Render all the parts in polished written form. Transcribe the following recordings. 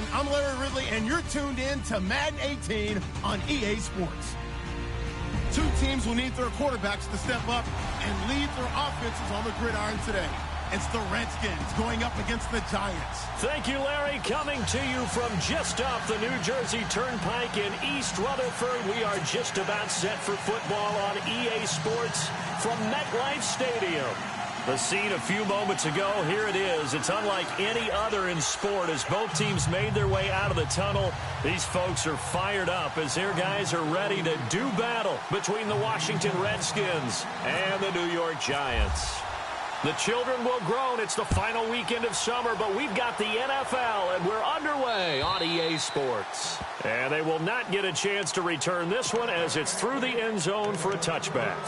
everyone. I'm Larry Ridley, and you're tuned in to Madden 18 on EA Sports. Two teams will need their quarterbacks to step up and lead their offenses on the gridiron today. It's the Redskins going up against the Giants. Thank you, Larry. Coming to you from just off the New Jersey Turnpike in East Rutherford, we are just about set for football on EA Sports from MetLife Stadium. The scene a few moments ago, here it is. It's unlike any other in sport as both teams made their way out of the tunnel. These folks are fired up as their guys are ready to do battle between the Washington Redskins and the New York Giants. The children will groan. It's the final weekend of summer, but we've got the NFL, and we're underway on EA Sports. And they will not get a chance to return this one as it's through the end zone for a touchback.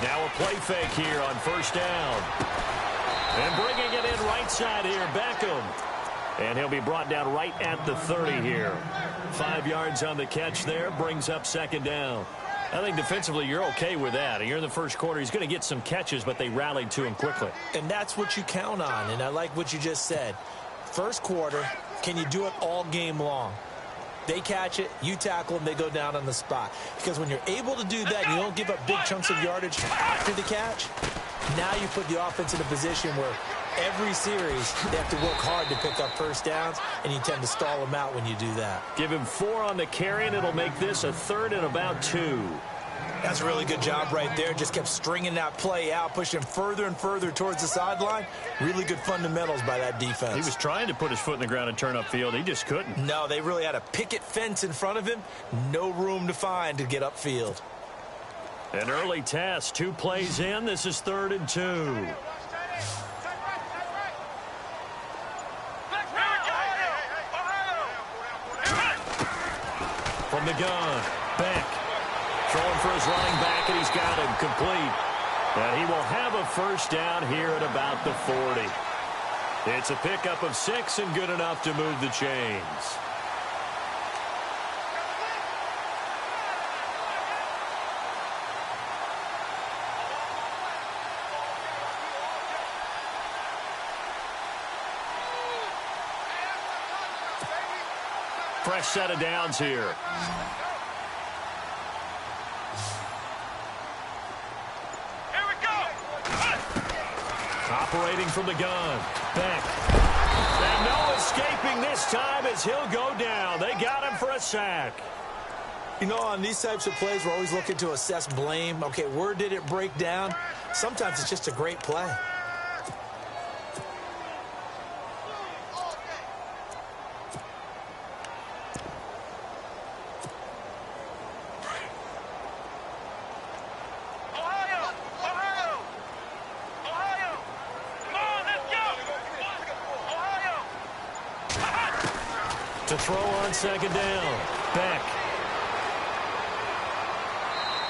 Now a play fake here on first down. And bringing it in right side here, Beckham. And he'll be brought down right at the 30 here. 5 yards on the catch there, brings up second down. I think defensively you're okay with that. You're in the first quarter. He's going to get some catches, but they rallied to him quickly. And that's what you count on, and I like what you just said. First quarter, can you do it all game long? They catch it, you tackle them, they go down on the spot. Because when you're able to do that, you don't give up big chunks of yardage after the catch, now you put the offense in a position where every series they have to work hard to pick up first downs, and you tend to stall them out when you do that. Give him 4 on the carry, and it'll make this a 3rd and about 2. That's a really good job right there. Just kept stringing that play out, pushing further and further towards the sideline. Really good fundamentals by that defense. He was trying to put his foot in the ground and turn upfield. He just couldn't. No, they really had a picket fence in front of him. No room to find to get upfield. An early test. 2 plays in. This is 3rd and 2. From the gun, Beck. Throwing for his running back, and he's got him complete. And he will have a first down here at about the 40. It's a pickup of 6 and good enough to move the chains. Fresh set of downs here. Operating from the gun. Beck. And no escaping this time as he'll go down. They got him for a sack. You know, on these types of plays, we're always looking to assess blame. Okay, where did it break down? Sometimes it's just a great play. To throw on second down. Beck.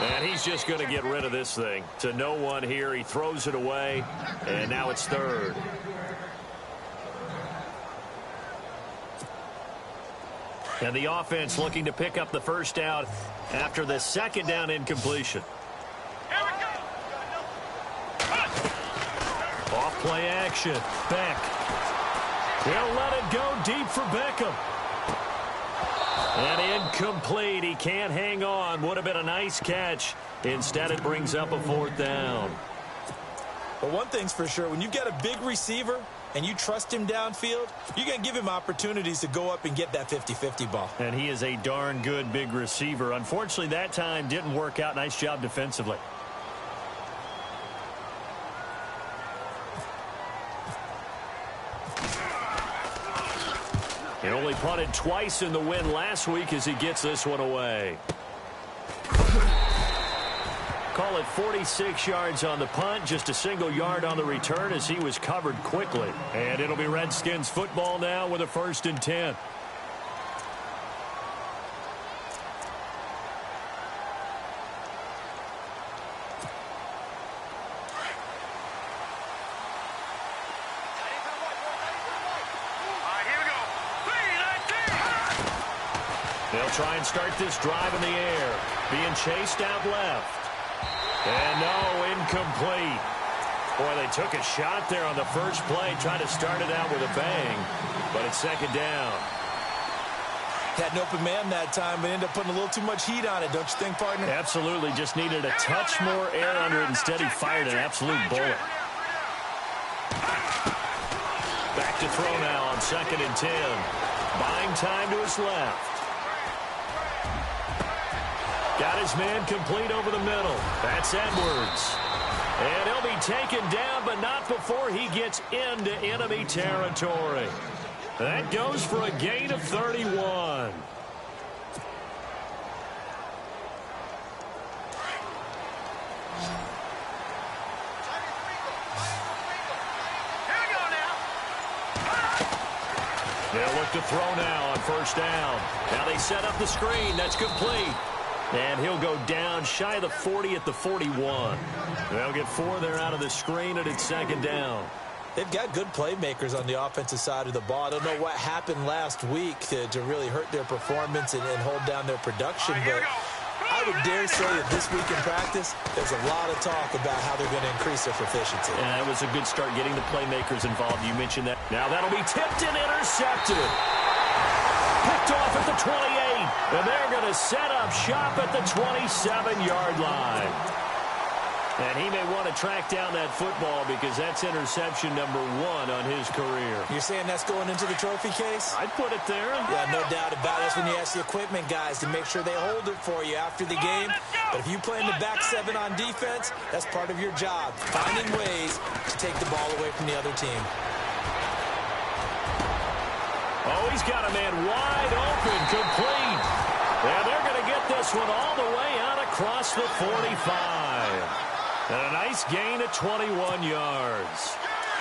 And he's just going to get rid of this thing. To no one here. He throws it away. And now it's 3rd. And the offense looking to pick up the first down after the second down incompletion. Off play action. Beck. He'll let it go deep for Beckham. And incomplete. He can't hang on. Would have been a nice catch. Instead, it brings up a 4th down. But one thing's for sure, when you get a big receiver and you trust him downfield, you're going to give him opportunities to go up and get that 50-50 ball. And he is a darn good big receiver. Unfortunately, that time didn't work out. Nice job defensively. He only punted twice in the win last week as he gets this one away. Call it 46 yards on the punt, just a single yard on the return as he was covered quickly. And it'll be Redskins football now with a 1st and 10. They'll try and start this drive in the air. Being chased out left. And no, incomplete. Boy, they took a shot there on the first play, trying to start it out with a bang. But it's 2nd down. Had an open man that time, but ended up putting a little too much heat on it, don't you think, partner? Absolutely. Just needed a touch more air under it. Instead, he fired an absolute bullet. Back to throw now on 2nd and 10. Buying time to his left. Got his man complete over the middle. That's Edwards. And he'll be taken down, but not before he gets into enemy territory. That goes for a gain of 31. They'll look to throw now on 1st down. Now they set up the screen. That's complete. And he'll go down shy of the 40 at the 41. They'll get 4 there out of the screen, and it's 2nd down. They've got good playmakers on the offensive side of the ball. I don't know what happened last week to really hurt their performance and hold down their production, but I would dare say that this week in practice, there's a lot of talk about how they're going to increase their proficiency. And that was a good start getting the playmakers involved. You mentioned that. Now that'll be tipped and intercepted. Picked off at the 28. And they're going to set up shop at the 27-yard line. And he may want to track down that football because that's interception number 1 on his career. You're saying that's going into the trophy case? I'd put it there. Yeah, no doubt about it. That's when you ask the equipment guys to make sure they hold it for you after the game. But if you play in the back 7 on defense, that's part of your job, finding ways to take the ball away from the other team. Oh, he's got a man wide open, complete. And they're going to get this one all the way out across the 45. And a nice gain of 21 yards.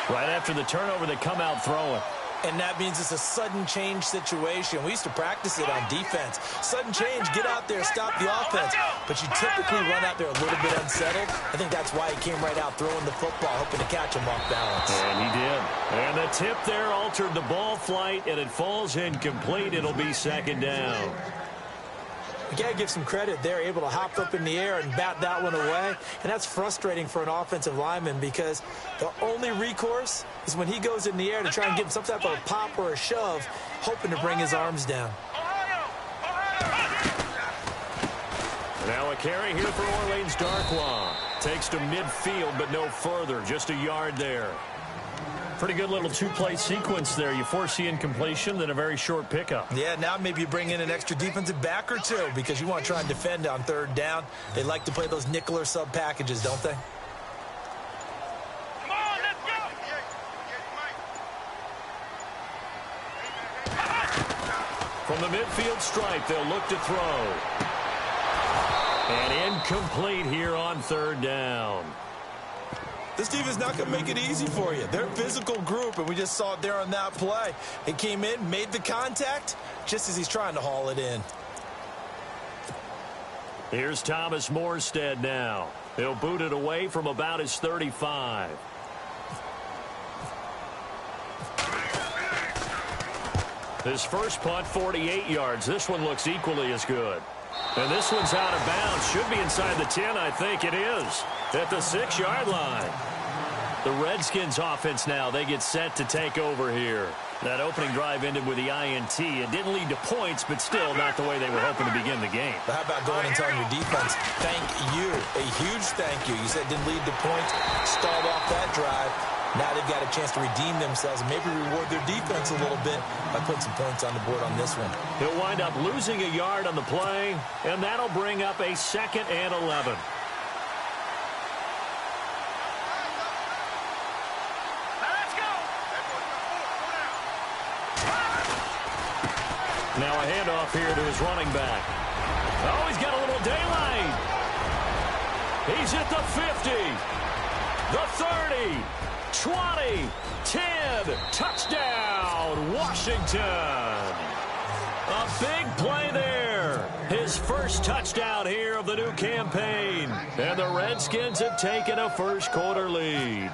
Right after the turnover, they come out throwing. And that means it's a sudden change situation. We used to practice it on defense. Sudden change, get out there, stop the offense. But you typically run out there a little bit unsettled. I think that's why he came right out throwing the football, hoping to catch him off balance. And he did. And the tip there altered the ball flight, and it falls incomplete. It'll be 2nd down. You got to give some credit. They're able to hop up in the air and bat that one away. And that's frustrating for an offensive lineman because the only recourse is when he goes in the air to try and give him some type of a pop or a shove, hoping to bring his arms down. Now a carry here for Orleans Darkwa. Takes to midfield, but no further. Just a yard there. Pretty good little 2-play sequence there. You force the incompletion, then a very short pickup. Yeah, now maybe you bring in an extra defensive back or 2 because you want to try and defend on 3rd down. They like to play those nickel or sub packages, don't they? Come on, let's go! From the midfield stripe, they'll look to throw. And incomplete here on 3rd down. This team is not going to make it easy for you. They're a physical group, and we just saw it there on that play. He came in, made the contact, just as he's trying to haul it in. Here's Thomas Morstead now. He'll boot it away from about his 35. His first punt, 48 yards. This one looks equally as good. And this one's out of bounds. Should be inside the 10, I think it is. At the 6-yard line. The Redskins offense now, they get set to take over here. That opening drive ended with the INT. It didn't lead to points, but still not the way they were hoping to begin the game. But how about going and telling your defense, thank you, a huge thank you. You said it didn't lead to points, stalled off that drive. Now they've got a chance to redeem themselves and maybe reward their defense a little bit by putting some points on the board on this one. He'll wind up losing a yard on the play, and that'll bring up a 2nd and 11. Now a handoff here to his running back. Oh, he's got a little daylight. He's at the 50, the 30, 20, 10. Touchdown, Washington. A big play there. His first touchdown here of the new campaign. And the Redskins have taken a first-quarter lead.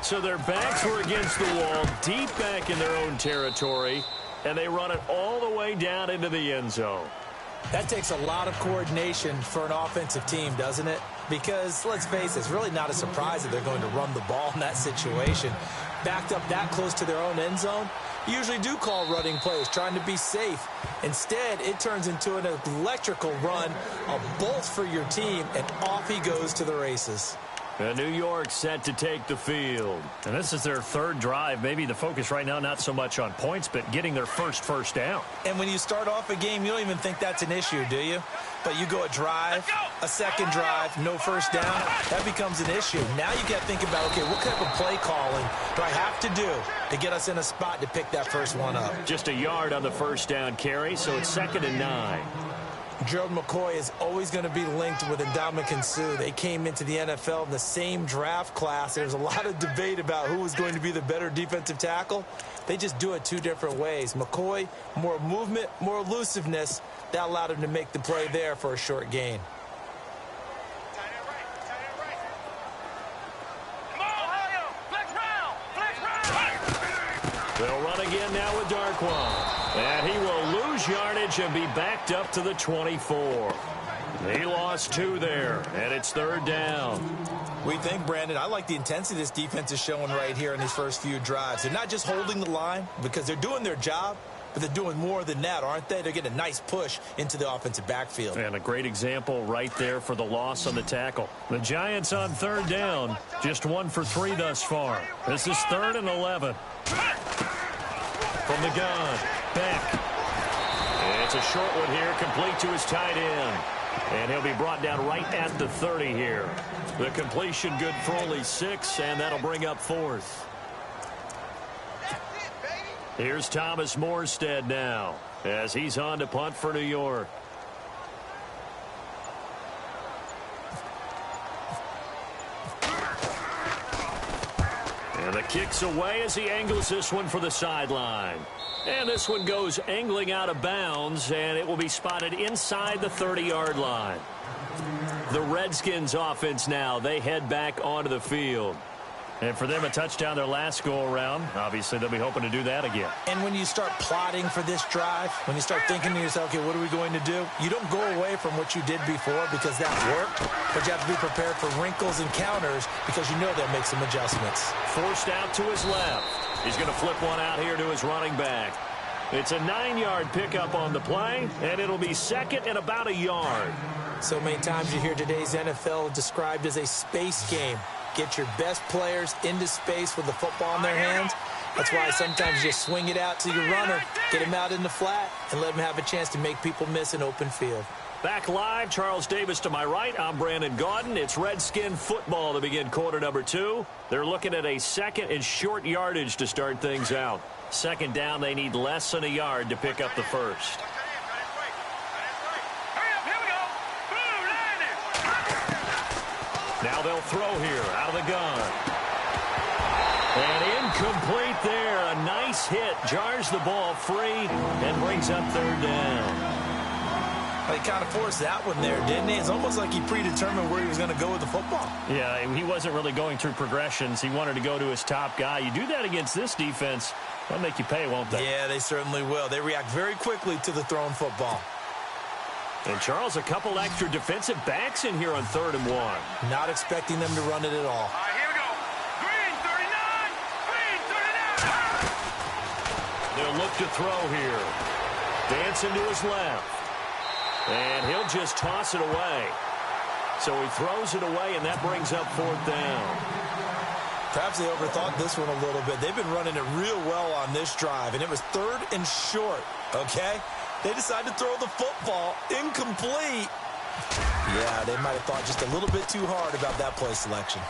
So their backs were against the wall, deep back in their own territory, and they run it all the way down into the end zone. That takes a lot of coordination for an offensive team, doesn't it? Because, let's face it, it's really not a surprise that they're going to run the ball in that situation. Backed up that close to their own end zone, you usually do call running plays, trying to be safe. Instead, it turns into an electrical run, a bolt for your team, and off he goes to the races. And New York set to take the field. And this is their third drive. Maybe the focus right now not so much on points, but getting their first down. And when you start off a game, you don't even think that's an issue, do you? But you go a drive, a second drive, no first down, that becomes an issue. Now you got to think about, okay, what type of play calling do I have to do to get us in a spot to pick that first one up? Just a yard on the first down carry, so it's 2nd and 9. Gerald McCoy is always going to be linked with Ndamukong Suh. They came into the NFL in the same draft class. There's a lot of debate about who was going to be the better defensive tackle. They just do it two different ways. McCoy, more movement, more elusiveness. That allowed him to make the play there for a short gain. They'll run again now with Darkwan. And he will lose yardage and be backed up to the 24. He lost 2 there, and it's 3rd down. We think, Brandon, I like the intensity this defense is showing right here in these first few drives. They're not just holding the line because they're doing their job, but they're doing more than that, aren't they? They're getting a nice push into the offensive backfield. And a great example right there for the loss on the tackle. The Giants on 3rd down, just 1 for 3 thus far. This is 3rd and 11. From the gun, Beck. It's a short one here, complete to his tight end. And he'll be brought down right at the 30 here. The completion good for only 6, and that'll bring up 4th. Here's Thomas Morstead now, as he's on to punt for New York. And the kick's away as he angles this one for the sideline. And this one goes angling out of bounds, and it will be spotted inside the 30-yard line. The Redskins offense now, they head back onto the field. And for them, a touchdown their last go-around. Obviously, they'll be hoping to do that again. And when you start plotting for this drive, when you start thinking to yourself, okay, what are we going to do? You don't go away from what you did before because that worked, but you have to be prepared for wrinkles and counters because you know they'll make some adjustments. Forced out to his left. He's going to flip one out here to his running back. It's a 9-yard pickup on the play, and it'll be 2nd and about a yard. So many times you hear today's NFL described as a space game. Get your best players into space with the football in their hands. That's why sometimes you just swing it out to your runner, get him out in the flat, and let him have a chance to make people miss an open field. Back live, Charles Davis to my right. I'm Brandon Gaudin. It's Redskin football to begin quarter number 2. They're looking at a 2nd and short yardage to start things out. 2nd down, they need less than a yard to pick up the first. Now they'll throw here out of the gun. And incomplete there. A nice hit. Jars the ball free and brings up 3rd down. He kind of forced that one there, didn't he? It's almost like he predetermined where he was going to go with the football. Yeah, he wasn't really going through progressions. He wanted to go to his top guy. You do that against this defense, they'll make you pay, won't they? Yeah, they certainly will. They react very quickly to the thrown football. And, Charles, a couple extra defensive backs in here on 3rd and 1. Not expecting them to run it at all. All right, here we go. Green 39. Green 39. They'll look to throw here. Dancing to his left. And he'll just toss it away. So he throws it away, and that brings up 4th down. Perhaps they overthought this one a little bit. They've been running it real well on this drive, and it was 3rd and short, okay? They decided to throw the football incomplete. Yeah, they might have thought just a little bit too hard about that play selection.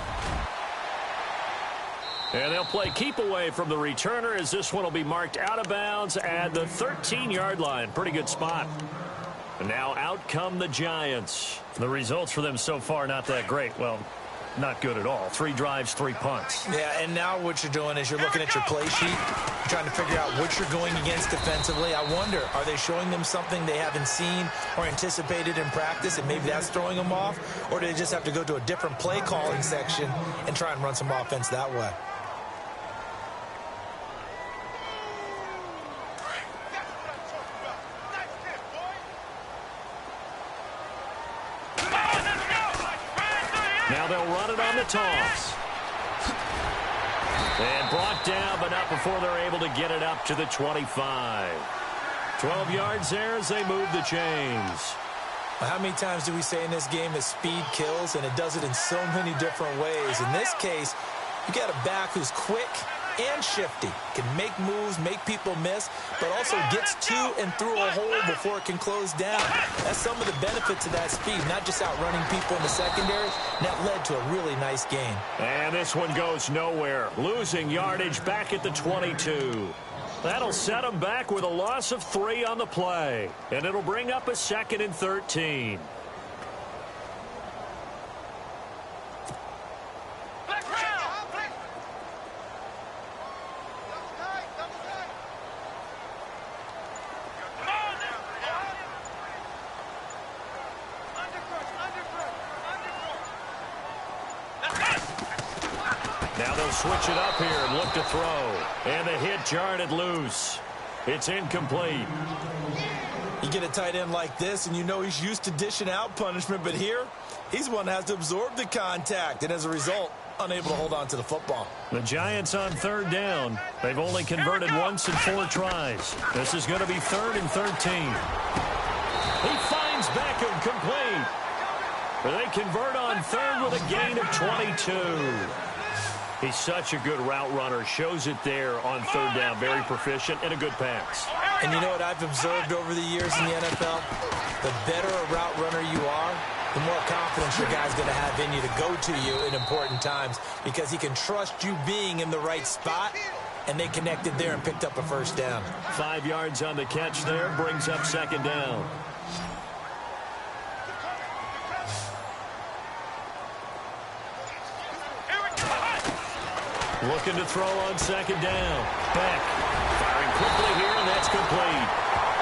And they'll play keep away from the returner as this one will be marked out of bounds at the 13-yard line. Pretty good spot. And now out come the Giants. The results for them so far not that great. Well, not good at all. 3 drives, 3 punts. Yeah, and now what you're doing is you're looking at your play sheet, trying to figure out what you're going against defensively. I wonder, are they showing them something they haven't seen or anticipated in practice, and maybe that's throwing them off? Or do they just have to go to a different play calling section and try and run some offense that way? Now they'll run it on the toss. And brought down, but not before they're able to get it up to the 25. 12 yards there as they move the chains. How many times do we say in this game that speed kills, and it does it in so many different ways? In this case, you got a back who's quick and shifty, can make moves, make people miss, but also gets to and through a hole before it can close down. That's some of the benefits of that speed, not just outrunning people in the secondary. And that led to a really nice gain. And this one goes nowhere. Losing yardage back at the 22. That'll set them back with a loss of 3 on the play. And it'll bring up a 2nd and 13. Now they'll switch it up here and look to throw. And the hit jarred it loose. It's incomplete. You get a tight end like this, and you know he's used to dishing out punishment, but here, he's one that has to absorb the contact, and as a result, unable to hold on to the football. The Giants on 3rd down. They've only converted once in 4 tries. This is going to be 3rd and 13. He finds Beckham complete. They convert on 3rd with a gain of 22. He's such a good route runner. Shows it there on 3rd down. Very proficient and a good pass. And you know what I've observed over the years in the NFL? The better a route runner you are, the more confidence your guy's going to have in you to go to you in important times, because he can trust you being in the right spot, and they connected there and picked up a 1st down. 5 yards on the catch there. Brings up 2nd down. Looking to throw on 2nd down. Beck firing quickly here, and that's complete.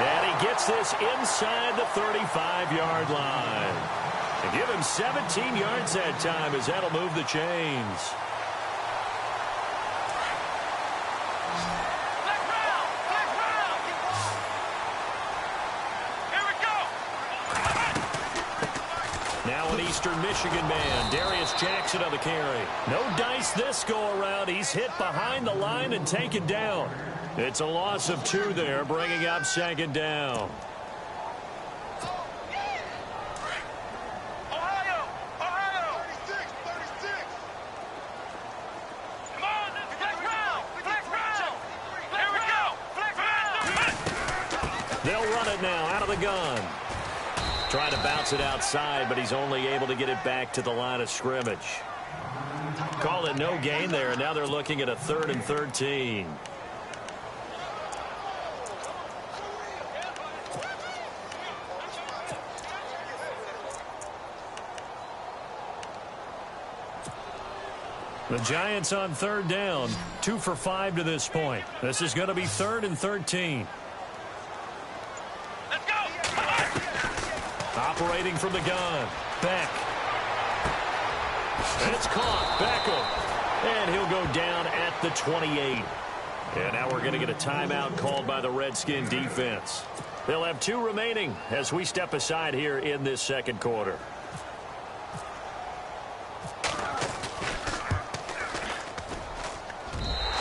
And he gets this inside the 35-yard line. And give him 17 yards that time, as that'll move the chains. Now an Eastern Michigan man, Darius Jackson on the carry. No dice this go-around. He's hit behind the line and taken down. It's a loss of 2 there, bringing up 2nd down. They'll run it now out of the gun. Trying to bounce it outside, but he's only able to get it back to the line of scrimmage. Call it no gain there, and now they're looking at a 3rd and 13. The Giants on 3rd down, 2 for 5 to this point. This is going to be 3rd and 13. Operating from the gun. Beck. And it's caught. Beckham. And he'll go down at the 28. And now we're going to get a timeout called by the Redskin defense. They'll have 2 remaining as we step aside here in this 2nd quarter.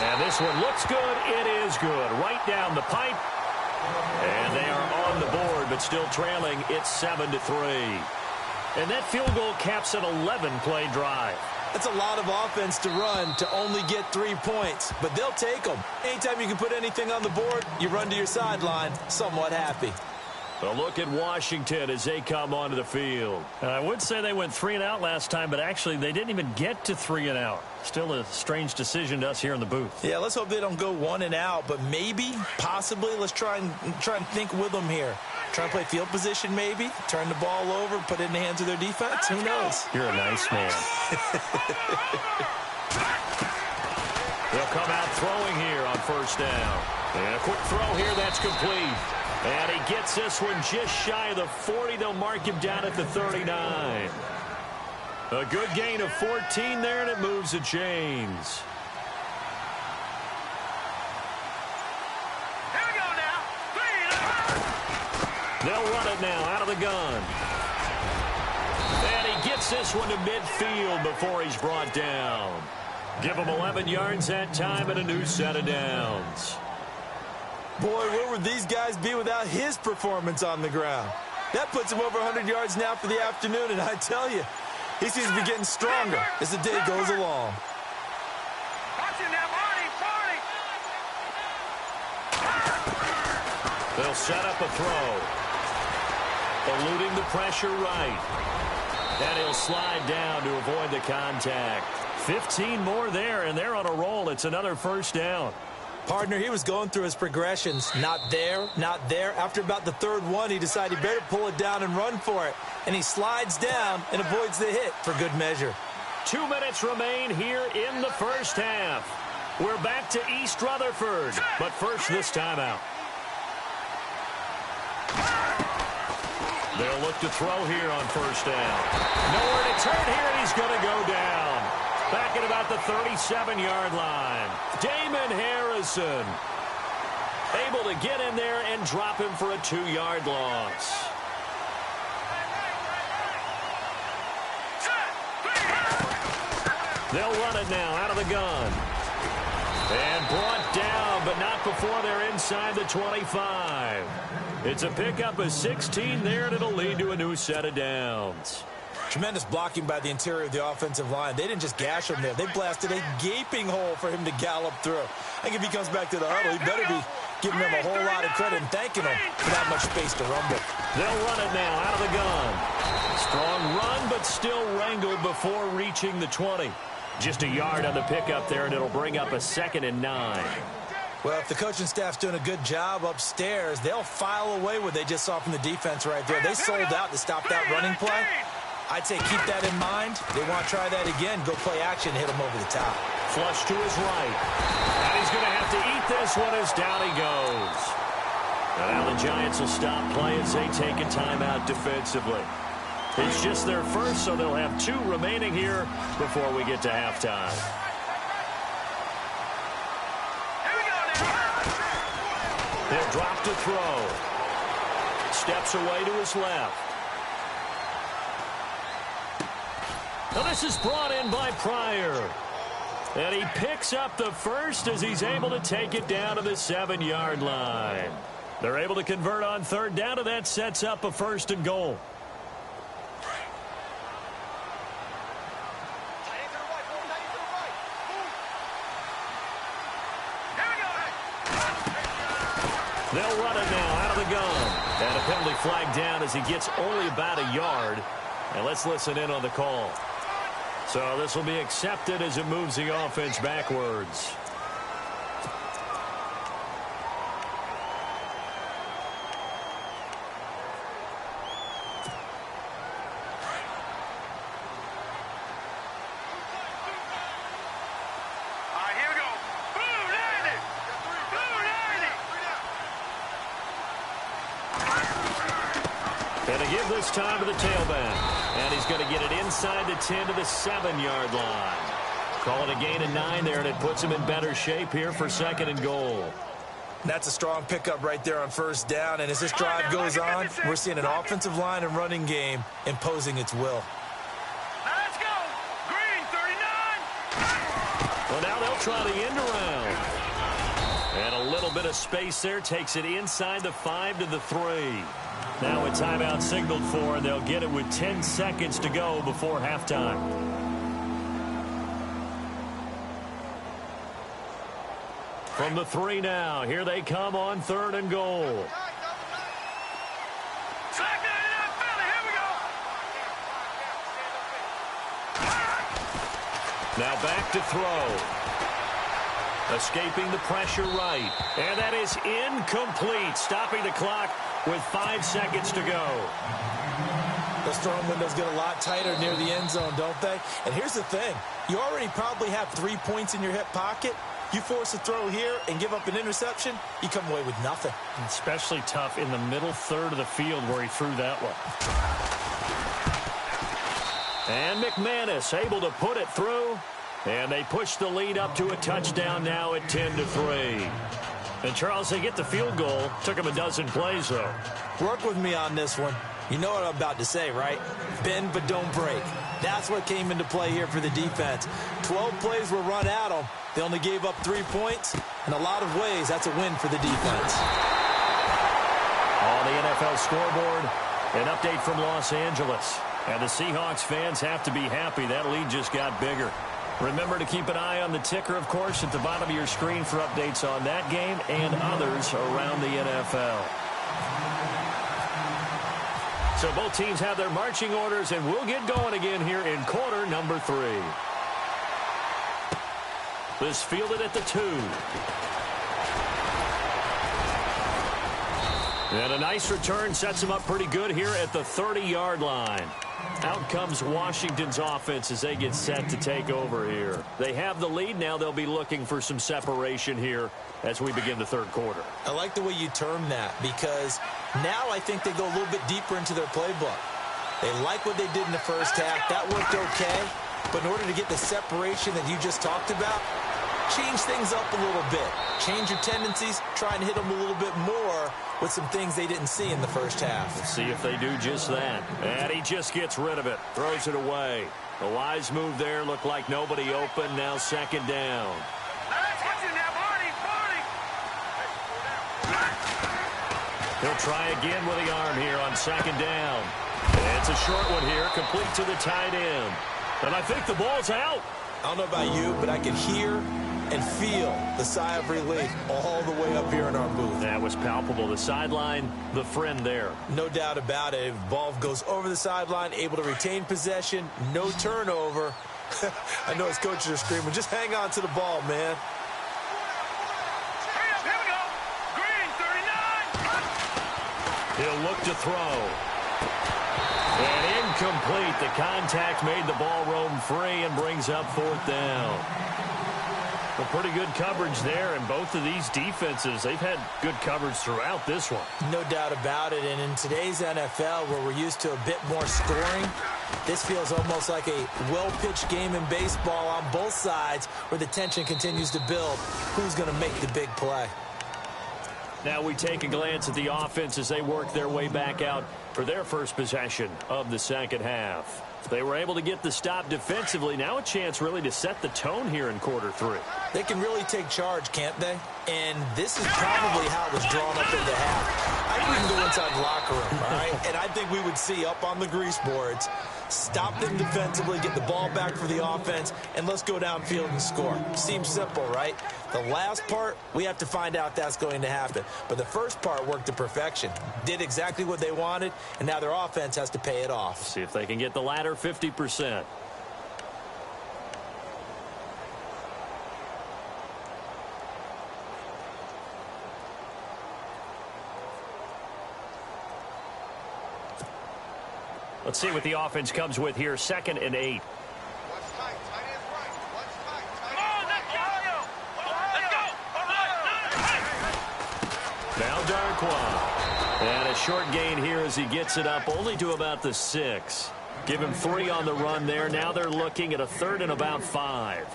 And this one looks good. It is good. Right down the pipe. And they are on the board, but still trailing. It's 7-3. And that field goal caps an 11-play drive. That's a lot of offense to run to only get 3 points, but they'll take them. Anytime you can put anything on the board, you run to your sideline somewhat happy. A look at Washington as they come onto the field. I would say they went 3 and out last time, but actually they didn't even get to 3 and out. Still a strange decision to us here in the booth. Yeah, let's hope they don't go 1 and out, but maybe, possibly, let's try and think with them here. Trying to play field position maybe? Turn the ball over, put it in the hands of their defense? Who knows? You're a nice man. They'll come out throwing here on first down. And a quick throw here, that's complete. And he gets this one just shy of the 40. They'll mark him down at the 39. A good gain of 14 there, and it moves the chains. Here we go now. They'll run it now out of the gun. And he gets this one to midfield before he's brought down. Give him 11 yards that time and a new set of downs. Boy, where would these guys be without his performance on the ground? That puts him over 100 yards now for the afternoon, and I tell you, he seems to be getting stronger as the day goes along. Watching that party. They'll set up a throw. Eluding the pressure right. And he'll slide down to avoid the contact. 15 more there, and they're on a roll. It's another first down. Partner, he was going through his progressions. Not there, not there. After about the third one, he decided he better pull it down and run for it. And he slides down and avoids the hit for good measure. 2 minutes remain here in the first half. We're back to East Rutherford. But first, this timeout. They'll look to throw here on first down. Nowhere to turn here, and he's going to go down. Back at about the 37-yard line. Damon Harrison able to get in there and drop him for a 2-yard loss. They'll run it now out of the gun. And brought down, but not before they're inside the 25. It's a pickup of 16 there, and it'll lead to a new set of downs. Tremendous blocking by the interior of the offensive line. They didn't just gash him there. They blasted a gaping hole for him to gallop through. I think if he comes back to the huddle, he better be giving them a whole lot of credit and thanking them for that much space to rumble. They'll run it now out of the gun. Strong run, but still wrangled before reaching the 20. Just a yard on the pickup there, and it'll bring up a 2nd and 9. Well, if the coaching staff's doing a good job upstairs, they'll file away what they just saw from the defense right there. They sold out to stop that running play. I'd say keep that in mind. They want to try that again. Go play action, hit him over the top. Flush to his right. And he's going to have to eat this one as down he goes. And now the Giants will stop play as they take a timeout defensively. It's just their first, so they'll have 2 remaining here before we get to halftime. He'll drop to throw. Steps away to his left. Now this is brought in by Pryor. And he picks up the first as he's able to take it down to the 7-yard line. They're able to convert on third down, and that sets up a 1st and goal. They'll run it now out of the gun. And a penalty flag down as he gets only about a yard. And let's listen in on the call. So this will be accepted as it moves the offense backwards. And to give this time to the tailback. And he's going to get it inside the 10 to the 7-yard line. Call it a gain of 9 there, and it puts him in better shape here for 2nd and goal. That's a strong pickup right there on first down. And as this drive goes on, we're seeing an offensive line and running game imposing its will. Let's go. Green, 39. Well, now they'll try the end around. And a little bit of space there takes it inside the 5 to the 3. Now a timeout signaled for, and they'll get it with 10 seconds to go before halftime. From the 3 now, here they come on 3rd and goal. Now back to throw. Escaping the pressure right. And that is incomplete. Stopping the clock with 5 seconds to go. Those throwing windows get a lot tighter near the end zone, don't they? And here's the thing. You already probably have 3 points in your hip pocket. You force a throw here and give up an interception, you come away with nothing. Especially tough in the middle third of the field where he threw that one. And McManus able to put it through. And they push the lead up to a touchdown now at 10-3. And, Charles, they get the field goal. Took them a dozen plays, though. Work with me on this one. You know what I'm about to say, right? Bend but don't break. That's what came into play here for the defense. 12 plays were run at them. They only gave up 3 points. In a lot of ways, that's a win for the defense. On the NFL scoreboard, an update from Los Angeles. And the Seahawks fans have to be happy. That lead just got bigger. Remember to keep an eye on the ticker, of course, at the bottom of your screen for updates on that game and others around the NFL. So both teams have their marching orders, and we'll get going again here in quarter number 3. This fielded at the 2. And a nice return sets them up pretty good here at the 30-yard line. Out comes Washington's offense as they get set to take over here. They have the lead. Now they'll be looking for some separation here as we begin the third quarter. I like the way you term that because now I think they go a little bit deeper into their playbook. They like what they did in the first half. That worked okay. But in order to get the separation that you just talked about, change things up a little bit. Change your tendencies. Try and hit them a little bit more with some things they didn't see in the first half. Let's see if they do just that. And he just gets rid of it. Throws it away. A wise move there. Looked like nobody open. Now second down. He'll try again with the arm here on second down. It's a short one here. Complete to the tight end. And I think the ball's out. I don't know about you, but I could hear and feel the sigh of relief all the way up here in our booth. That was palpable. The sideline, the friend there. No doubt about it. If the ball goes over the sideline, able to retain possession, no turnover. I know his coaches are screaming, just hang on to the ball, man. Here we go. Green, 39. He'll look to throw. And incomplete. The contact made the ball roam free and brings up fourth down. Well, pretty good coverage there, and both of these defenses, they've had good coverage throughout this one. No doubt about it, and in today's NFL, where we're used to a bit more scoring, this feels almost like a well-pitched game in baseball on both sides, where the tension continues to build. Who's going to make the big play? Now we take a glance at the offense as they work their way back out for their first possession of the second half. They were able to get the stop defensively. Now a chance really to set the tone here in quarter 3. They can really take charge, can't they? And this is probably how it was drawn up in the half. I think we can go inside the locker room, all right? And I think we would see up on the grease boards, stop them defensively, get the ball back for the offense, and let's go downfield and score. Seems simple, right? The last part, we have to find out that's going to happen. But the first part worked to perfection. Did exactly what they wanted, and now their offense has to pay it off. See if they can get the latter 50%. Let's see what the offense comes with here. 2nd and 8. Now Darquan. And a short gain here as he gets it up only to about the 6. Give him 3 on the run there. Now they're looking at a 3rd and about 5.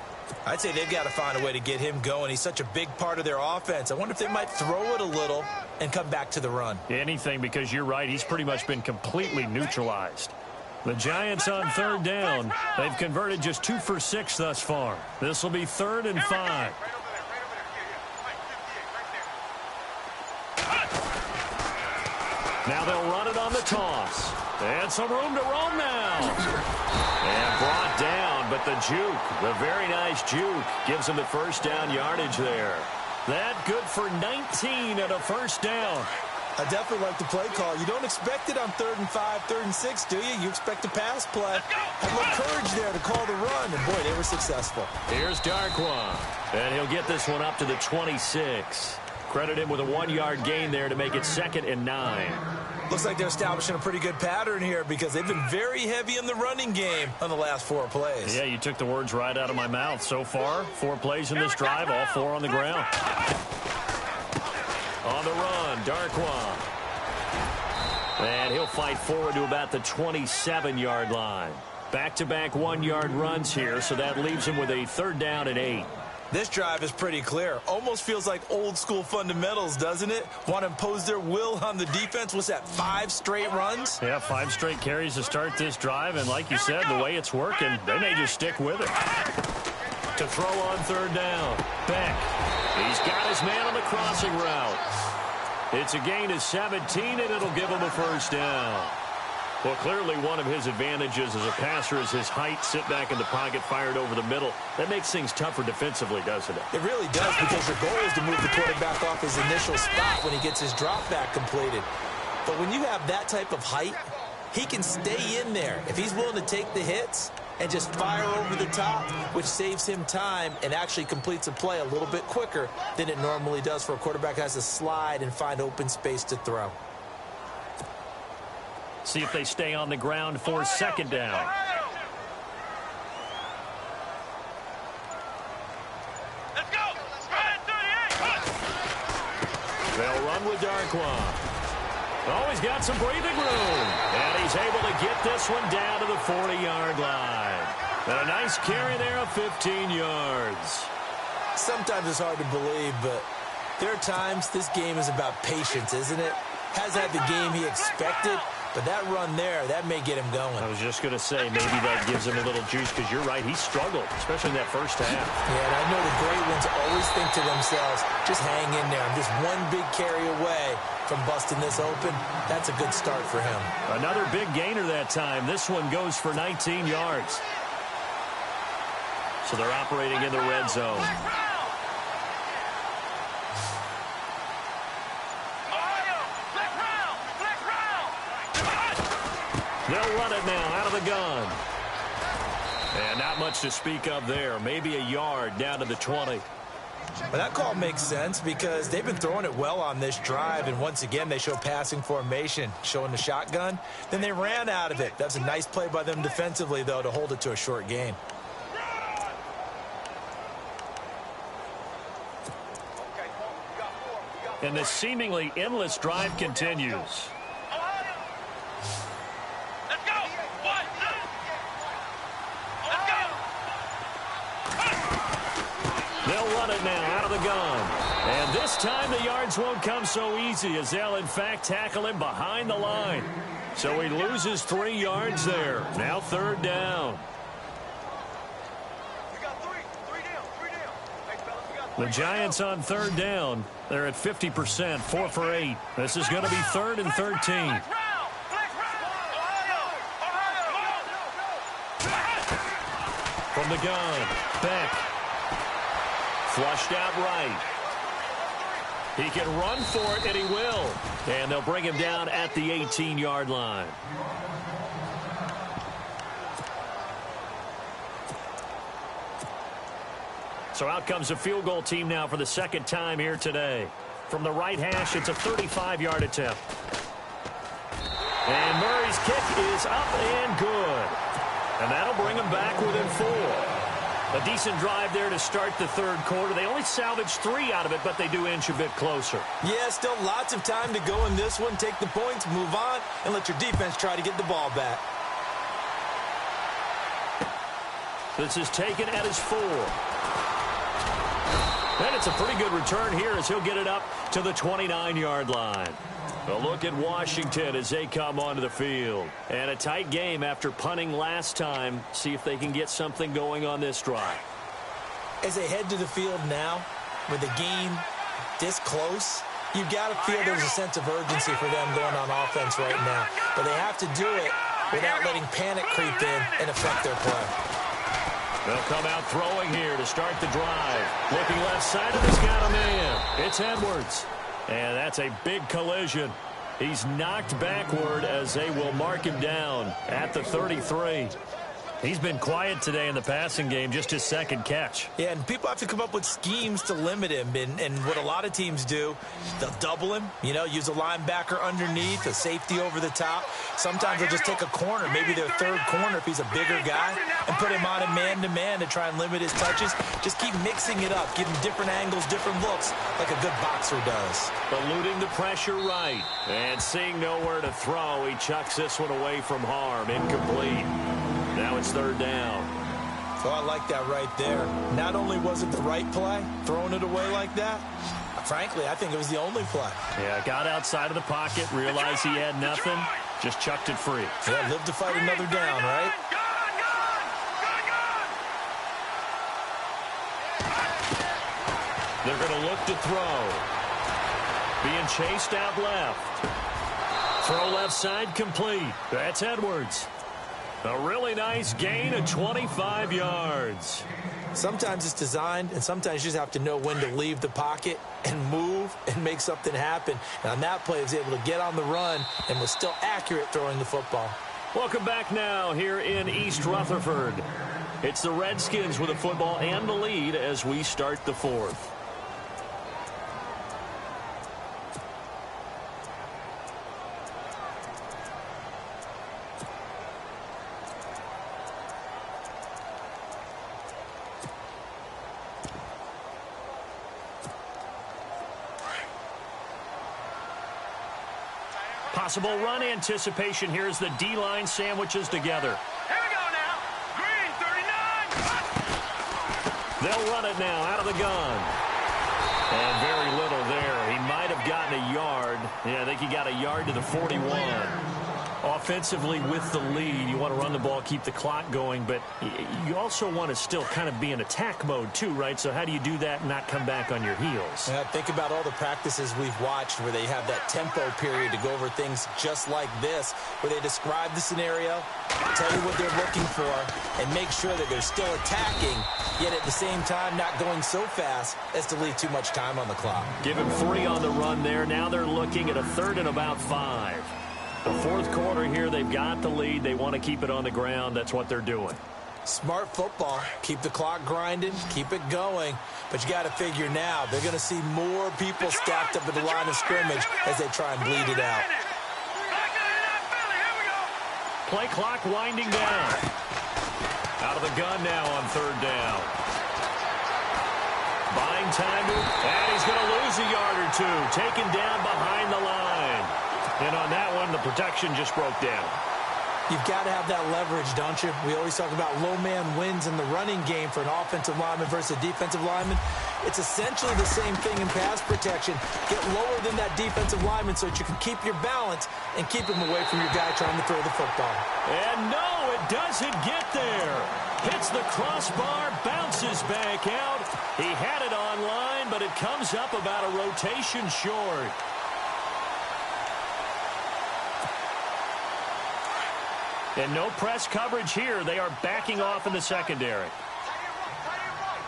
I'd say they've got to find a way to get him going. He's such a big part of their offense. I wonder if they might throw it a little and come back to the run. Anything, because you're right. He's pretty much been completely neutralized. The Giants on 3rd down. They've converted just 2 for 6 thus far. This will be 3rd and 5. Now they'll run it on the toss. And some room to roam now. And brought down, but the juke, the very nice juke, gives him the first down yardage there. That good for 19 and a first down. I definitely like the play call. You don't expect it on 3rd and 5, 3rd and 6, do you? You expect a pass play. Had a little courage there to call the run, and boy, they were successful. Here's Darkwa, and he'll get this one up to the 26. Credit him with a 1-yard gain there to make it 2nd and 9. Looks like they're establishing a pretty good pattern here because they've been very heavy in the running game on the last 4 plays. Yeah, you took the words right out of my mouth. So far, 4 plays in this drive, all 4 on the ground. On the run, Darkwa. And he'll fight forward to about the 27-yard line. Back-to-back 1-yard runs here, so that leaves him with a 3rd down and 8. This drive is pretty clear. Almost feels like old-school fundamentals, doesn't it? Want to impose their will on the defense. What's that, 5 straight runs? Yeah, 5 straight carries to start this drive, and like you said, the way it's working, they may just stick with it. To throw on 3rd down, Beck. He's got his man on the crossing route. It's a gain of 17, and it'll give him a 1st down. Well, clearly one of his advantages as a passer is his height, sit back in the pocket, fired over the middle. That makes things tougher defensively, doesn't it? It really does, because your goal is to move the quarterback off his initial spot when he gets his drop back completed. But when you have that type of height, he can stay in there. If he's willing to take the hits and just fire over the top, which saves him time and actually completes a play a little bit quicker than it normally does for a quarterback who has to slide and find open space to throw. See if they stay on the ground for 2nd down. Let's go. They'll run with Darkwa. Oh, he's got some breathing room. And he's able to get this one down to the 40-yard line. And a nice carry there of 15 yards. Sometimes it's hard to believe, but there are times this game is about patience, isn't it? Has had the game he expected, but that run there, that may get him going. I was just going to say, maybe that gives him a little juice, because you're right, he struggled, especially in that first half. Yeah, and I know the great ones always think to themselves, just hang in there. I'm just one big carry away from busting this open. That's a good start for him. Another big gainer that time. This one goes for 19 yards. So they're operating in the red zone. They'll run it now out of the gun. And not much to speak of there. Maybe a yard down to the 20. But that call makes sense because they've been throwing it well on this drive, and once again they show passing formation, showing the shotgun. Then they ran out of it. That's a nice play by them defensively, though, to hold it to a short gain. And this seemingly endless drive continues. They'll run it now out of the gun. And this time the yards won't come so easy, as they'll in fact tackle him behind the line. So he loses 3 yards there. Now 3rd down. The Giants on 3rd down. They're at 50%, 4 for 8. This is going to be 3rd and 13. From the gun, Beck. Flushed out right. He can run for it, and he will. And they'll bring him down at the 18-yard line. So out comes the field goal team now for the 2nd time here today. From the right hash, it's a 35-yard attempt. And Murray's kick is up and good. And that'll bring him back within 4. A decent drive there to start the 3rd quarter. They only salvaged 3 out of it, but they do inch a bit closer. Yeah, still lots of time to go in this one. Take the points, move on, and let your defense try to get the ball back. This is taken at his 4. And it's a pretty good return here as he'll get it up to the 29-yard line. A look at Washington as they come onto the field. And a tight game after punting last time. See if they can get something going on this drive. As they head to the field now, with the game this close, you've got to feel there's a sense of urgency for them going on offense right now. But they have to do it without letting panic creep in and affect their play. They'll come out throwing here to start the drive. Looking left side, and he's got a man. It's Edwards. And that's a big collision. He's knocked backward as they will mark him down at the 33. He's been quiet today in the passing game, just his second catch. Yeah, and people have to come up with schemes to limit him. And what a lot of teams do, they'll double him, use a linebacker underneath, a safety over the top. Sometimes they'll just take a corner, maybe their third corner if he's a bigger guy, and put him on a man-to-man to try and limit his touches. Just keep mixing it up, give him different angles, different looks, like a good boxer does. Eluding the pressure right. And seeing nowhere to throw, he chucks this one away from harm. Incomplete. Now it's third down. So I like that right there. Not only was it the right play, throwing it away like that, frankly, I think it was the only play. Yeah, got outside of the pocket, realized he had nothing, just chucked it free. Yeah, live to fight another down, right? They're going to look to throw. Being chased out left. Throw left side complete. That's Edwards. A really nice gain of 25 yards. Sometimes it's designed, and sometimes you just have to know when to leave the pocket and move and make something happen. And on that play, he was able to get on the run and was still accurate throwing the football. Welcome back now here in East Rutherford. It's the Redskins with the football and the lead as we start the fourth. Possible run anticipation here as the D-line sandwiches together. Here we go now. Green, 39. They'll run it now out of the gun. And very little there. He might have gotten a yard. Yeah, I think he got a yard to the 41. Offensively with the lead, you want to run the ball, keep the clock going, but you also want to still kind of be in attack mode too, right? So how do you do that and not come back on your heels? Yeah, think about all the practices we've watched where they have that tempo period to go over things just like this, where they describe the scenario, tell you what they're looking for, and make sure that they're still attacking, yet at the same time not going so fast as to leave too much time on the clock. Give him 3 on the run there. Now they're looking at a third and about 5. The fourth quarter here, they've got the lead. They want to keep it on the ground. That's what they're doing. Smart football. Keep the clock grinding. Keep it going. But you got to figure now, they're going to see more people stacked up at the line of scrimmage as they try and bleed it out. Play clock winding down. Out of the gun now on third down. Buying time, and he's going to lose a yard or two. Taken down behind the line. And on that one, the protection just broke down. You've got to have that leverage, don't you? We always talk about low man wins in the running game for an offensive lineman versus a defensive lineman. It's essentially the same thing in pass protection. Get lower than that defensive lineman so that you can keep your balance and keep him away from your guy trying to throw the football. And no, it doesn't get there. Hits the crossbar, bounces back out. He had it online, but it comes up about a rotation short. And no press coverage here. They are backing off in the secondary. All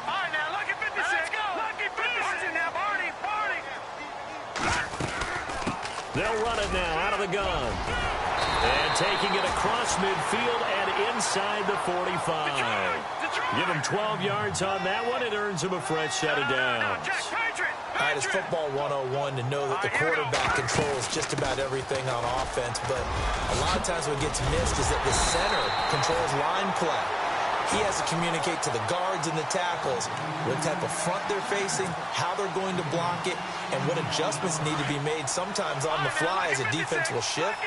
right, now, lucky 56. Let's go. Lucky 56 now, Barney. They'll run it now out of the gun. And taking it across midfield and inside the 45. Give him 12 yards on that one. It earns him a fresh set of downs. All right, it's football 101 to know that the quarterback controls just about everything on offense, but a lot of times what gets missed is that the center controls line play. He has to communicate to the guards and the tackles what type of front they're facing, how they're going to block it, and what adjustments need to be made sometimes on the fly as a defense will shift.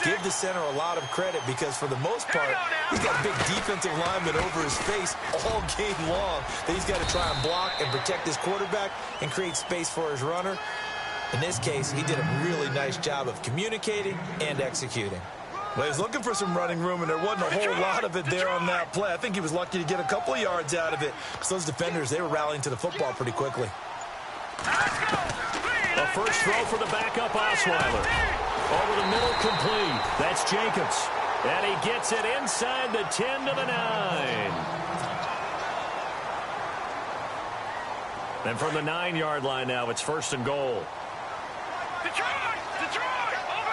Give the center a lot of credit because for the most part, he's got big defensive linemen over his face all game long that he's got to try and block and protect his quarterback and create space for his runner. In this case, he did a really nice job of communicating and executing. Well, he was looking for some running room, and there wasn't a whole lot of it there on that play. I think he was lucky to get a couple of yards out of it because those defenders, they were rallying to the football pretty quickly. A first throw for the backup Osweiler. Over the middle, complete. That's Jacobs. And he gets it inside the 10 to the 9. And from the 9-yard line now, it's first and goal. Detroit! Detroit! Over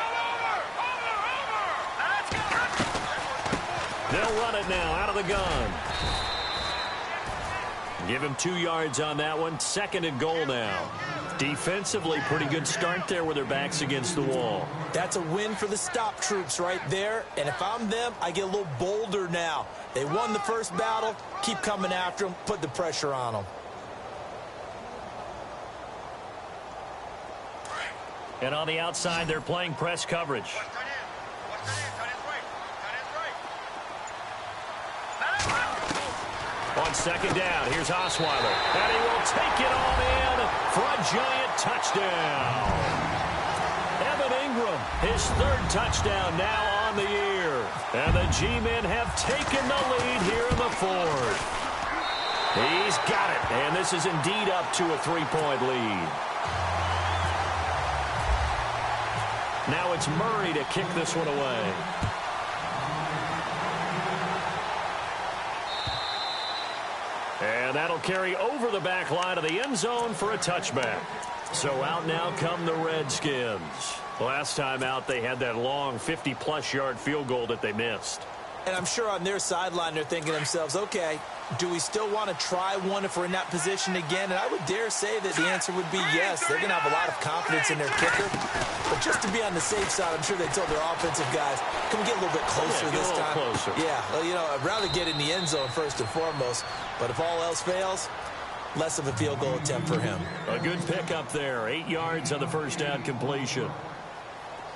They'll run it now out of the gun. Give him 2 yards on that one. 2nd and goal now. Defensively, pretty good start there with their backs against the wall. That's a win for the stop troops right there. And if I'm them, I get a little bolder now. They won the first battle. Keep coming after them. Put the pressure on them. And on the outside, they're playing press coverage. On 2nd down, here's Osweiler. And he will take it on in for a giant touchdown. Evan Ingram, his 3rd touchdown now on the year. And the G-men have taken the lead here in the 4th. He's got it. And this is indeed up to a 3-point lead. Now it's Murray to kick this one away. And that'll carry over the back line of the end zone for a touchback. So out now come the Redskins. Last time out, they had that long 50-plus yard field goal that they missed. And I'm sure on their sideline they're thinking to themselves, okay, do we still want to try one if we're in that position again? And I would dare say that the answer would be yes. They're going to have a lot of confidence in their kicker. But just to be on the safe side, I'm sure they told their offensive guys, can we get a little bit closer this time? Closer. Yeah, well, you know, I'd rather get in the end zone first and foremost. But if all else fails, less of a field goal attempt for him. A good pickup there. 8 yards on the first down completion.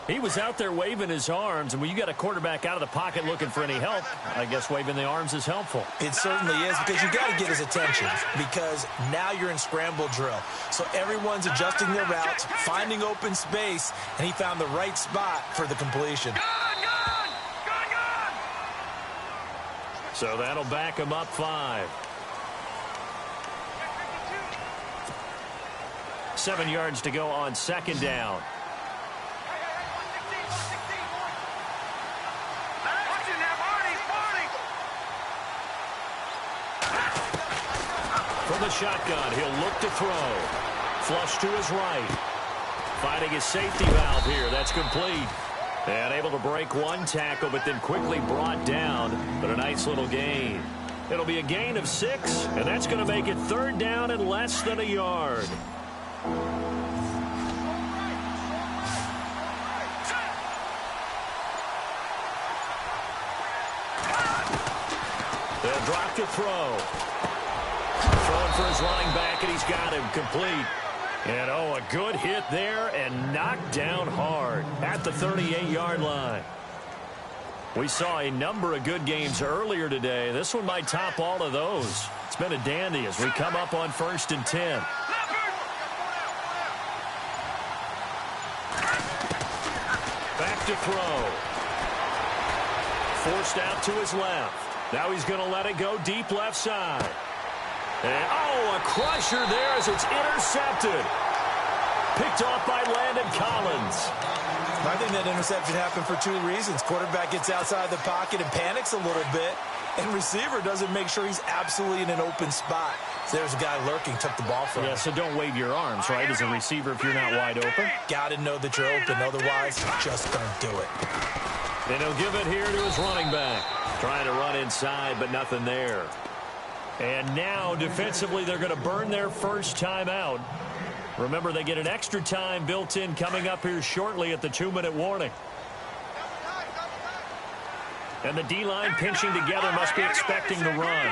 He was out there waving his arms, and when you got a quarterback out of the pocket looking for any help, I guess waving the arms is helpful. It certainly is, because you got to get his attention, because now you're in scramble drill. So everyone's adjusting their routes, finding open space, and he found the right spot for the completion. So that'll back him up 5. 7 yards to go on 2nd down. From the shotgun, he'll look to throw. Flush to his right. Finding his safety valve here. That's complete. And able to break one tackle, but then quickly brought down. But a nice little gain. It'll be a gain of 6, and that's going to make it 3rd down and less than a yard. They'll drop to throw. Throwing for his running back, and he's got him complete. And, oh, a good hit there and knocked down hard at the 38-yard line. We saw a number of good games earlier today. This one might top all of those. It's been a dandy as we come up on 1st and 10. Back to throw. Forced out to his left. Now he's going to let it go deep left side. And, oh, a crusher there as it's intercepted. Picked off by Landon Collins. I think that interception happened for 2 reasons. Quarterback gets outside the pocket and panics a little bit, and receiver doesn't make sure he's absolutely in an open spot. So there's a guy lurking, took the ball from him. Yeah, so don't wave your arms, right, as a receiver if you're not wide open. Got to know that you're open. Otherwise, just don't do it. And he'll give it here to his running back. Trying to run inside, but nothing there. And now, defensively, they're going to burn their first timeout. Remember, they get an extra time built in coming up here shortly at the 2-minute warning. And the D-line pinching together must be expecting the run.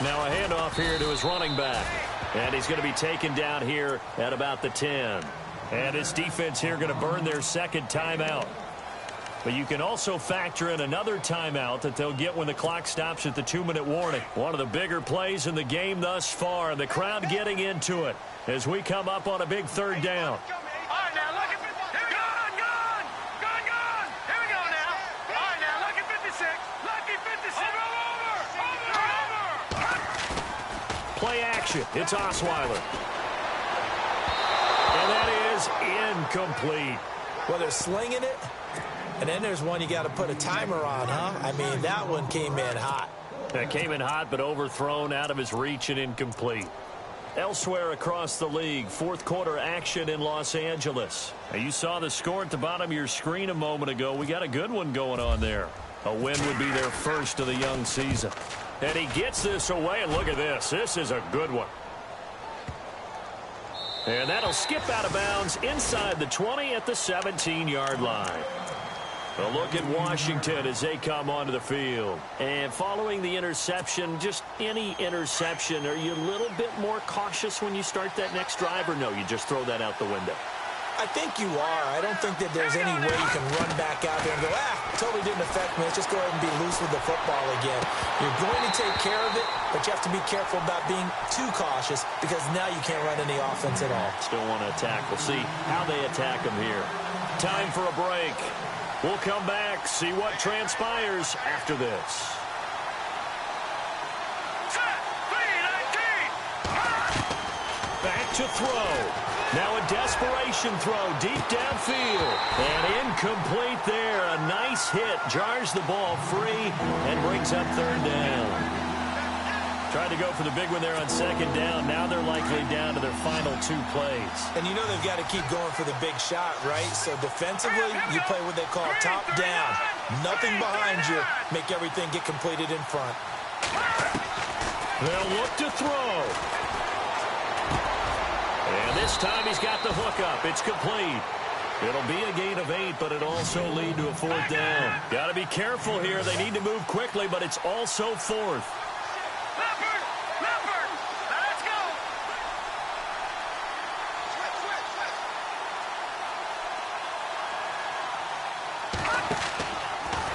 Now a handoff here to his running back. And he's going to be taken down here at about the 10. And his defense here going to burn their second timeout. But you can also factor in another timeout that they'll get when the clock stops at the 2-minute warning. One of the bigger plays in the game thus far. The crowd getting into it as we come up on a big 3rd down. Play action. It's Osweiler. And that is incomplete. Well, they're slinging it. And then there's one you got to put a timer on, huh? I mean, that one came in hot. That came in hot, but overthrown out of his reach and incomplete. Elsewhere across the league, fourth quarter action in Los Angeles. Now, you saw the score at the bottom of your screen a moment ago. We got a good one going on there. A win would be their first of the young season. And he gets this away, and look at this. This is a good one. And that'll skip out of bounds inside the 20 at the 17-yard line. A look at Washington as they come onto the field. And following the interception, just any interception, are you a little bit more cautious when you start that next drive, or no, you just throw that out the window? I think you are. I don't think that there's any way you can run back out there and go, totally didn't affect me. Let's just go ahead and be loose with the football again. You're going to take care of it, but you have to be careful about being too cautious because now you can't run any offense at all. Still want to attack. We'll see how they attack them here. Time for a break. We'll come back, see what transpires after this. Back to throw. Now a desperation throw deep downfield. And incomplete there. A nice hit. Jars the ball free and brings up third down. Tried to go for the big one there on second down. Now they're likely down to their final 2 plays. And you know they've got to keep going for the big shot, right? So defensively, you play what they call top down. Nothing behind you. Make everything get completed in front. They'll look to throw. And this time he's got the hook up. It's complete. It'll be a gain of 8, but it'll also lead to a 4th down. Got to be careful here. They need to move quickly, but it's also 4th. Let's go.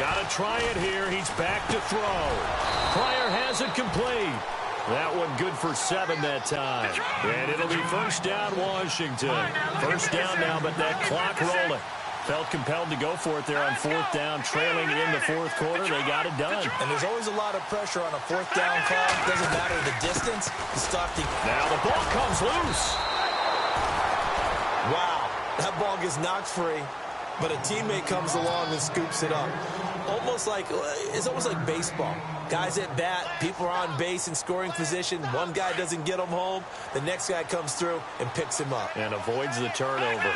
Got to try it here. He's back to throw. Pryor has it complete. That one good for 7 that time. And it'll be first down, Washington. First down now, but that clock rolling. Felt compelled to go for it there on 4th down, trailing in the 4th quarter. They got it done. And there's always a lot of pressure on a 4th down call. Doesn't matter the distance. You stop the... Now the ball comes loose. Wow, that ball gets knocked free, but a teammate comes along and scoops it up. It's almost like baseball. Guys at bat, people are on base in scoring position. One guy doesn't get him home. The next guy comes through and picks him up. And avoids the turnover.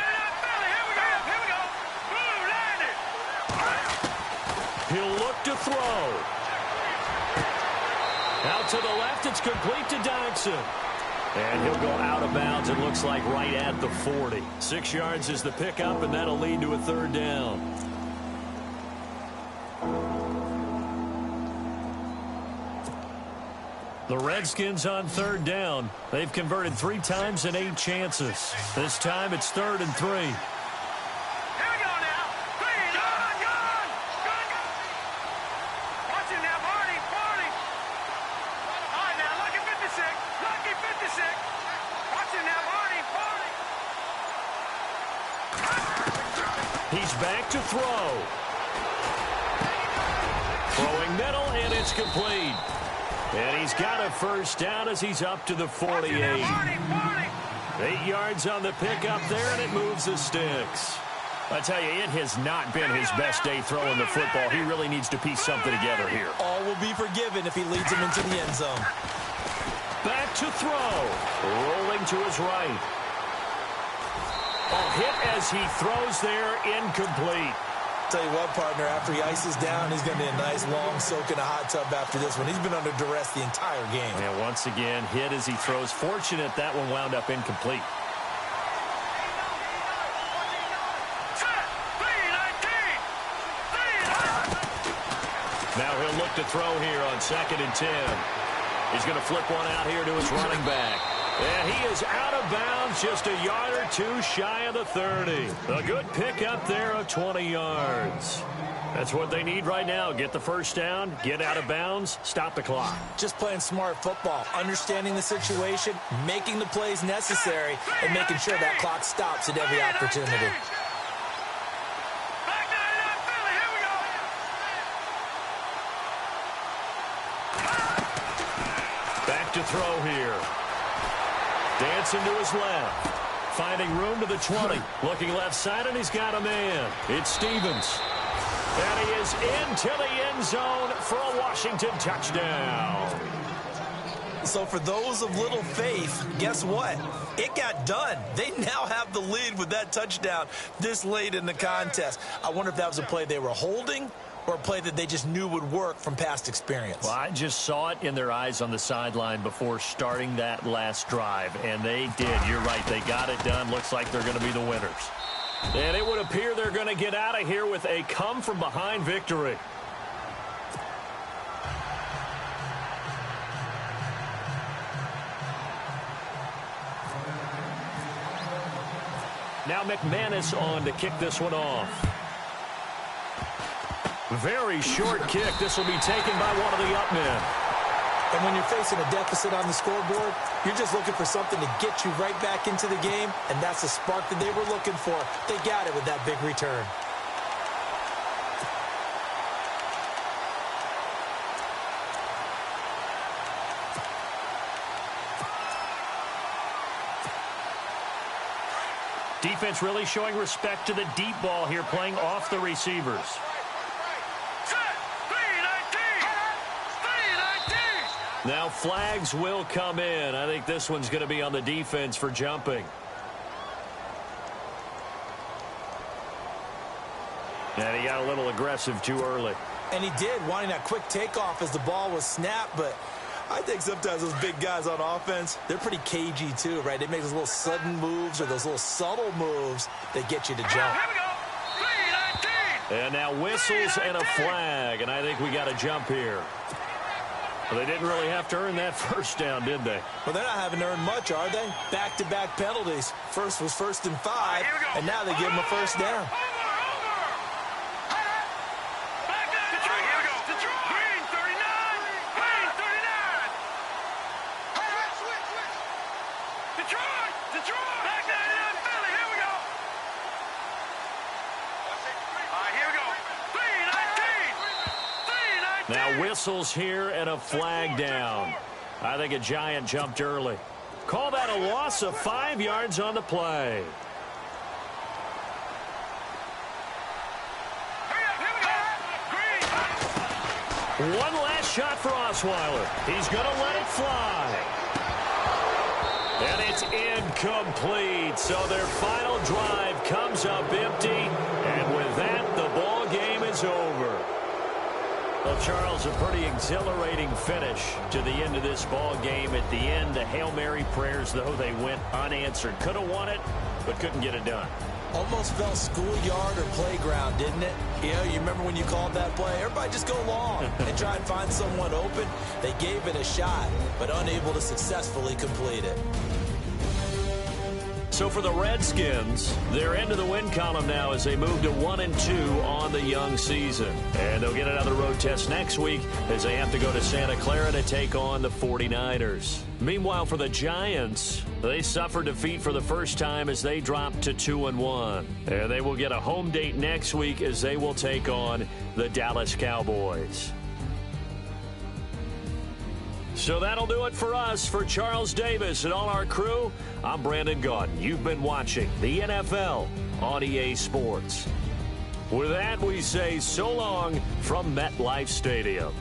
He'll look to throw. Out to the left, it's complete to Dodson. And he'll go out of bounds, it looks like right at the 40. 6 yards is the pickup, and that'll lead to a 3rd down. The Redskins on 3rd down. They've converted 3 times in 8 chances. This time it's 3rd and 3. He's back to throw. Throwing middle, and it's complete. And he's got a first down as he's up to the 48. 8 yards on the pickup there, and it moves the sticks. I tell you, it has not been his best day throwing the football. He really needs to piece something together here. All will be forgiven if he leads him into the end zone. Back to throw. Rolling to his right. A hit as he throws there, incomplete. Tell you what, partner, after he ices down, he's going to be a nice long soak in a hot tub after this one. He's been under duress the entire game. And once again, hit as he throws. Fortunate that one wound up incomplete. Now he'll look to throw here on 2nd and 10. He's going to flip one out here to his running back. And he is out of bounds, just a yard or 2 shy of the 30. A good pickup there of 20 yards. That's what they need right now. Get the first down, get out of bounds, stop the clock. Just playing smart football, understanding the situation, making the plays necessary, and making sure that clock stops at every opportunity. Back to throw here. Dancing to his left. Finding room to the 20. Looking left side, and he's got a man. It's Stevens. And he is into the end zone for a Washington touchdown. So for those of little faith, guess what? It got done. They now have the lead with that touchdown this late in the contest. I wonder if that was a play they were holding or a play that they just knew would work from past experience. Well, I just saw it in their eyes on the sideline before starting that last drive, and they did. You're right. They got it done. Looks like they're going to be the winners. And it would appear they're going to get out of here with a come-from-behind victory. Now McManus on to kick this one off. Very short kick. This will be taken by one of the up men. And when you're facing a deficit on the scoreboard, you're just looking for something to get you right back into the game, and that's the spark that they were looking for. They got it with that big return. Defense really showing respect to the deep ball here, playing off the receivers. Now flags will come in. I think this one's going to be on the defense for jumping. And he got a little aggressive too early. And he did, wanting that quick takeoff as the ball was snapped, but I think sometimes those big guys on offense, they're pretty cagey too, right? They make those little sudden moves or those little subtle moves that get you to jump. And now whistles and a flag, and I think we got a jump here. Well, they didn't really have to earn that first down, did they? Well, they're not having to earn much, are they? Back-to-back penalties. First was 1st and 5, and now they give them a first down. Now whistles here and a flag down. I think a Giant jumped early. Call that a loss of 5 yards on the play. One last shot for Osweiler. He's going to let it fly. And it's incomplete. So their final drive comes up empty. And with that, the ball game is over. Well, Charles, a pretty exhilarating finish to the end of this ball game. At the end, the Hail Mary prayers, though, they went unanswered. Could have won it, but couldn't get it done. Almost felt schoolyard or playground, didn't it? You know, you remember when you called that play? Everybody just go long and try and find someone open. They gave it a shot, but unable to successfully complete it. So for the Redskins, they're into the win column now as they move to 1-2 on the young season. And they'll get another road test next week as they have to go to Santa Clara to take on the 49ers. Meanwhile, for the Giants, they suffered defeat for the first time as they dropped to 2-1. And they will get a home date next week as they will take on the Dallas Cowboys. So that'll do it for us. For Charles Davis and all our crew, I'm Brandon Gaudin. You've been watching the NFL on EA Sports. With that, we say so long from MetLife Stadium.